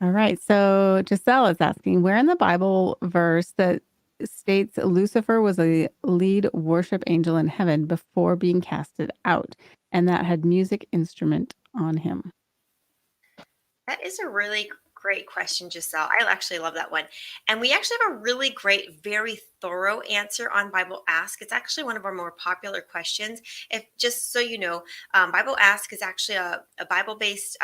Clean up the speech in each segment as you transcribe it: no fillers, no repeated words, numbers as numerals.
All right. So Giselle is asking, where in the Bible verse that states Lucifer was a lead worship angel in heaven before being casted out and that had music instrument on him? That is a really great question, Giselle. I actually love that one. And we actually have a really great, very thorough answer on Bible Ask. It's actually one of our more popular questions. If just so you know, Bible Ask is actually a Bible-based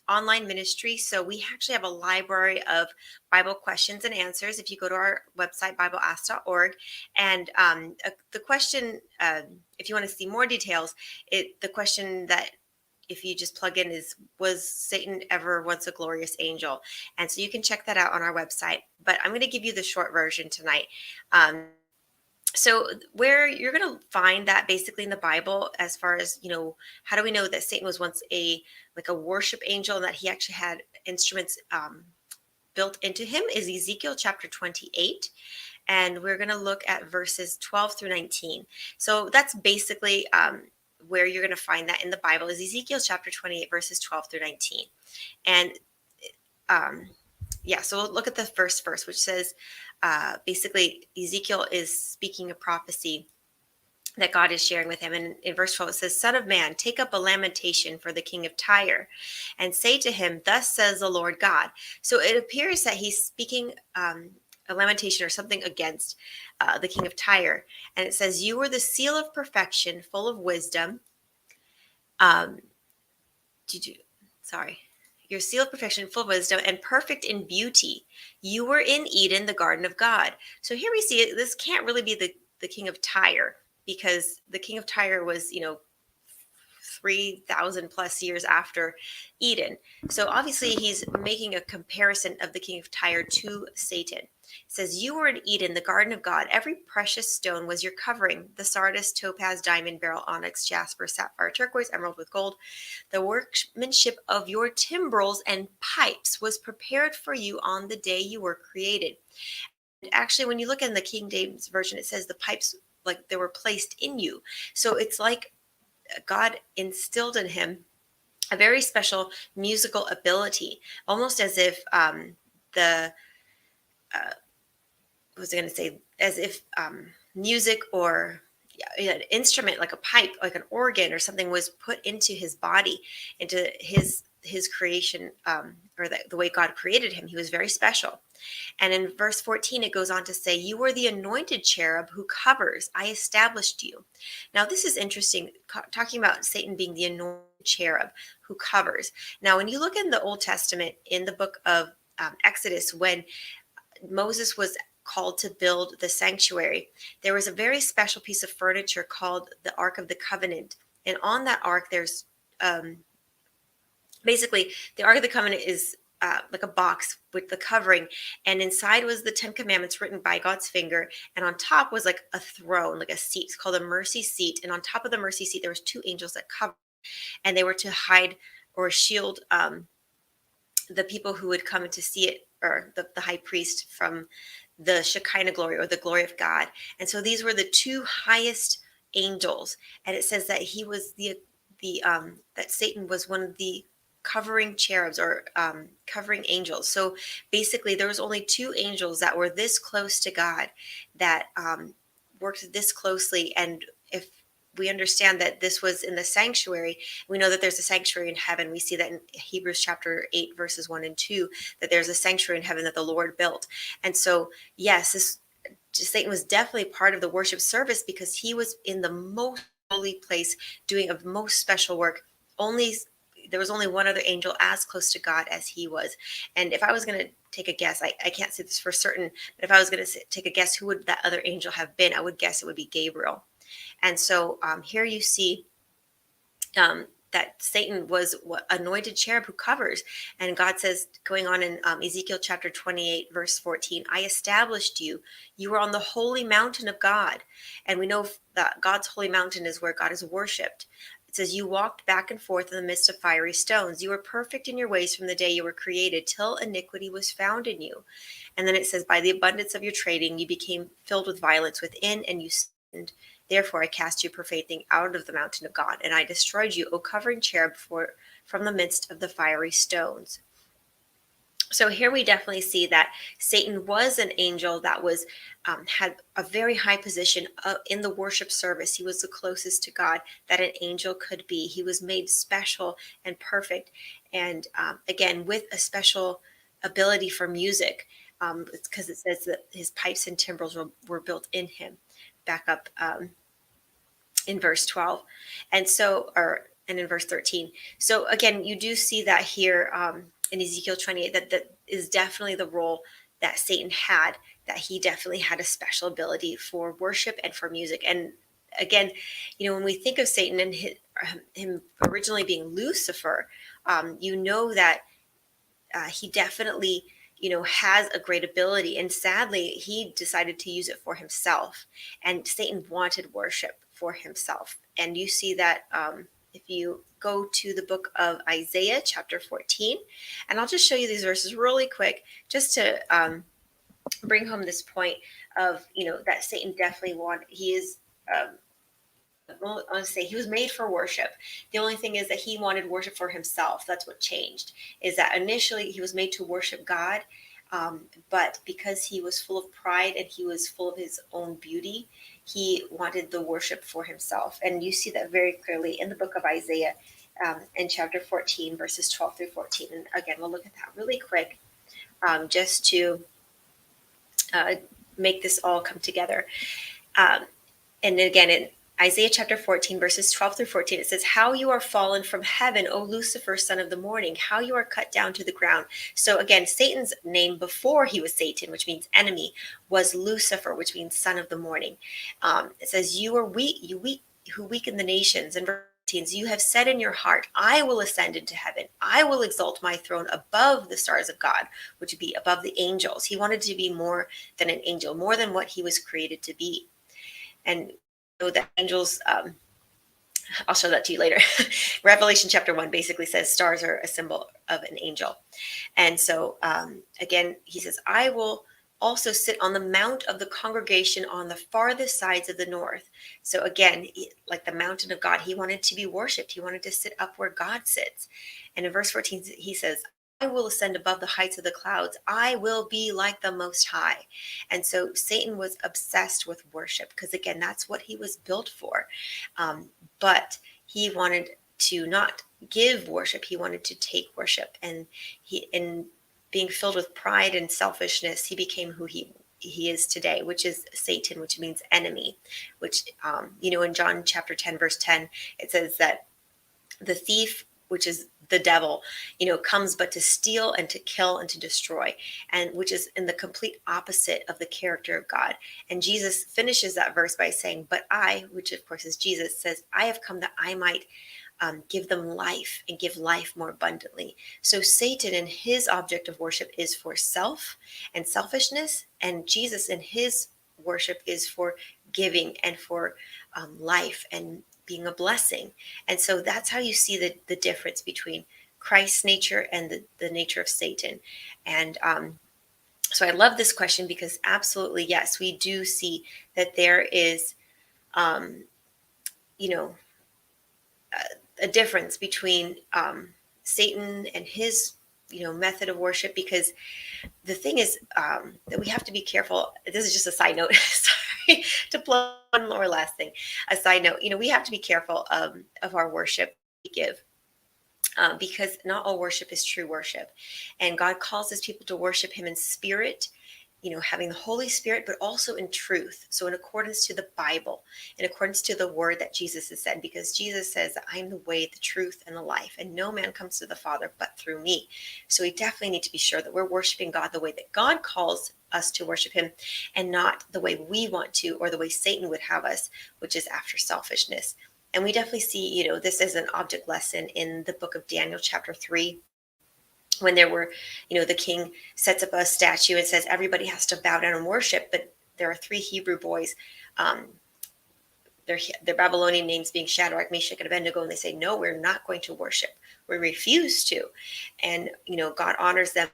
online ministry. So we actually have a library of Bible questions and answers. If you go to our website, BibleAsk.org, and the question, if you want to see more details, the question that if you just plug in is, was Satan ever once a glorious angel? And so you can check that out on our website, but I'm going to give you the short version tonight. So where you're going to find that basically in the Bible, as far as, how do we know that Satan was once a worship angel and that he actually had instruments built into him, is Ezekiel chapter 28. And we're going to look at verses 12 through 19. So that's basically where you're going to find that in the Bible, is Ezekiel chapter 28, verses 12 through 19. And so we'll look at the first verse, which says basically Ezekiel is speaking a prophecy that God is sharing with him. And in verse 12, it says, Son of man, take up a lamentation for the king of Tyre and say to him, Thus says the Lord God. So it appears that he's speaking a lamentation or something against the king of Tyre. And it says, You were the seal of perfection, full of wisdom. Um, sorry. Your seal of perfection, full of wisdom, and perfect in beauty. You were in Eden, the garden of God. So here we see it. This can't really be the king of Tyre, because the king of Tyre was, 3,000 plus years after Eden. So obviously he's making a comparison of the king of Tyre to Satan. It says, You were in Eden, the garden of God. Every precious stone was your covering: the sardius, topaz, diamond, beryl, onyx, jasper, sapphire, turquoise, emerald with gold. The workmanship of your timbrels and pipes was prepared for you on the day you were created. And actually, when you look in the King James Version, it says the pipes, like they were placed in you. So it's like God instilled in him a very special musical ability, almost as if the what was I going to say, as if music or an instrument like a pipe, like an organ or something, was put into his body, into his creation, or the way God created him. He was very special. And in verse 14, it goes on to say, You were the anointed cherub who covers. I established you. Now, this is interesting, talking about Satan being the anointed cherub who covers. Now, when you look in the Old Testament, in the book of Exodus, when Moses was called to build the sanctuary, there was a very special piece of furniture called the Ark of the Covenant. And on that ark, there's basically the Ark of the Covenant is like a box with the covering, and inside was the Ten Commandments written by God's finger, and on top was like a throne, like a seat. It's called a mercy seat, and on top of the mercy seat there was two angels that covered, and they were to hide or shield the people who would come to see it, or the high priest, from the Shekinah glory, or the glory of God. And so these were the two highest angels, and it says that he was the that Satan was one of the covering cherubs, or covering angels. So basically, there was only two angels that were this close to God, that worked this closely. And if we understand that this was in the sanctuary, we know that there's a sanctuary in heaven. We see that in Hebrews chapter 8, verses 1 and 2, that there's a sanctuary in heaven that the Lord built. And so, yes, Satan was definitely part of the worship service, because he was in the most holy place doing a most special work. There was only one other angel as close to God as he was. And if I was going to take a guess, I can't say this for certain, but if I was going to take a guess, who would that other angel have been? I would guess it would be Gabriel. And so here you see that Satan was anointed cherub who covers. And God says, going on in Ezekiel chapter 28, verse 14, I established you. You were on the holy mountain of God. And we know that God's holy mountain is where God is worshipped. It says, You walked back and forth in the midst of fiery stones. You were perfect in your ways from the day you were created, till iniquity was found in you. And then it says, By the abundance of your trading, you became filled with violence within, and you sinned. Therefore I cast you profaning out of the mountain of God, and I destroyed you, O covering cherub, from the midst of the fiery stones. So here we definitely see that Satan was an angel that was had a very high position in the worship service. He was the closest to God that an angel could be. He was made special and perfect, and again with a special ability for music. It's because it says that his pipes and timbrels were built in him. Back up in verse 12, and in verse 13. So again, you do see that here in Ezekiel 28, that is definitely the role that Satan had, that he definitely had a special ability for worship and for music. And again, when we think of Satan and him originally being Lucifer, that he definitely has a great ability, and sadly he decided to use it for himself, and Satan wanted worship for himself. And you see that if you go to the book of Isaiah chapter 14, and I'll just show you these verses really quick just to bring home this point of that Satan definitely he is I want to say he was made for worship. The only thing is that he wanted worship for himself. That's what changed. Is that initially he was made to worship God, but because he was full of pride and he was full of his own beauty, he wanted the worship for himself. And you see that very clearly in the book of Isaiah, in chapter 14, verses 12 through 14. And again, we'll look at that really quick, just to make this all come together. Um, and again, in Isaiah chapter 14, verses 12 through 14, it says, "How you are fallen from heaven, O Lucifer, son of the morning, how you are cut down to the ground." So again, Satan's name before he was Satan, which means enemy, was Lucifer, which means son of the morning. It says, "You are weak, you weak, who weaken the nations." And verse 18, "You have said in your heart, I will ascend into heaven. I will exalt my throne above the stars of God," which would be above the angels. He wanted to be more than an angel, more than what he was created to be. And know that angels, I'll show that to you later. Revelation chapter 1 basically says stars are a symbol of an angel. And so again, he says, "I will also sit on the mount of the congregation on the farthest sides of the north." So again, like the mountain of God, he wanted to be worshiped. He wanted to sit up where God sits. And in verse 14, he says, "I will ascend above the heights of the clouds. I will be like the Most High." And so Satan was obsessed with worship because, again, that's what he was built for. But he wanted to not give worship. He wanted to take worship. And in being filled with pride and selfishness, he became who he is today, which is Satan, which means enemy, which, in John chapter 10, verse 10, it says that the thief, which is the devil, comes but to steal and to kill and to destroy, and which is in the complete opposite of the character of God. And Jesus finishes that verse by saying, "But I," which of course is Jesus, says, "I have come that I might give them life and give life more abundantly." So Satan and his object of worship is for self and selfishness, and Jesus in his worship is for giving and for life and being a blessing. And so that's how you see the difference between Christ's nature and the nature of Satan. And so I love this question because absolutely, yes, we do see that there is, um, you know, a difference between Satan and his, method of worship. Because the thing is that we have to be careful. This is just a side note. Sorry to plug one more last thing. A side note. We have to be careful of our worship we give. Because not all worship is true worship. And God calls his people to worship him in spirit, having the Holy Spirit, but also in truth. So in accordance to the Bible, in accordance to the word that Jesus has said, because Jesus says, "I am the way, the truth, and the life, and no man comes to the Father but through me." So we definitely need to be sure that we're worshiping God the way that God calls us to worship him, and not the way we want to, or the way Satan would have us, which is after selfishness. And we definitely see, this as an object lesson in the book of Daniel, chapter 3, when there were, the king sets up a statue and says everybody has to bow down and worship. But there are three Hebrew boys, their Babylonian names being Shadrach, Meshach, and Abednego, and they say, "No, we're not going to worship. We refuse to." And, God honors them,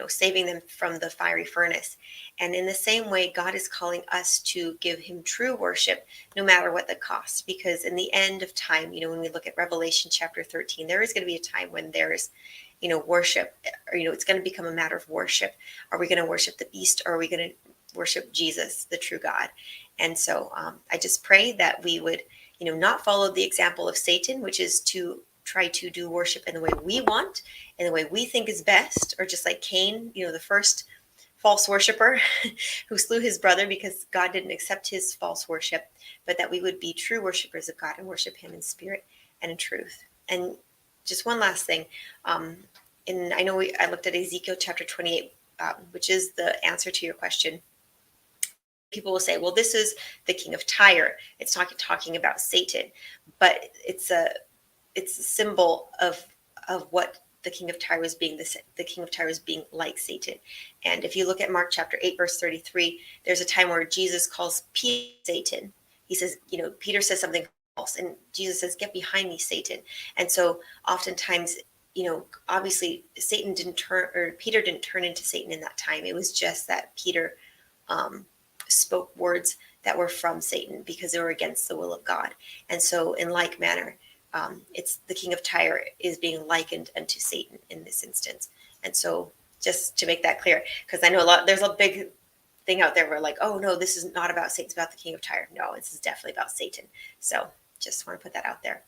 saving them from the fiery furnace. And in the same way, God is calling us to give him true worship, no matter what the cost. Because in the end of time, when we look at Revelation chapter 13, there is going to be a time when there's worship, or, it's going to become a matter of worship. Are we going to worship the beast, or are we going to worship Jesus, the true God? And so I just pray that we would, not follow the example of Satan, which is to try to do worship in the way we want, in the way we think is best, or just like Cain, the first false worshiper who slew his brother because God didn't accept his false worship, but that we would be true worshipers of God and worship him in spirit and in truth. And just one last thing. And I know I looked at Ezekiel chapter 28, which is the answer to your question. People will say, well, this is the king of Tyre. It's talking about Satan, but it's a symbol of what the king of Tyre was being. The king of Tyre was being like Satan. And if you look at Mark chapter 8 verse 33, there's a time where Jesus calls Peter Satan. He says, Peter says something false, and Jesus says, get behind me, Satan. And so oftentimes, obviously Peter didn't turn into Satan in that time. It was just that Peter spoke words that were from Satan because they were against the will of God. And so in like manner, it's the king of Tyre is being likened unto Satan in this instance. And so just to make that clear, because I know there's a big thing out there where like, oh no, this is not about Satan, it's about the king of Tyre. No, this is definitely about Satan. So just want to put that out there.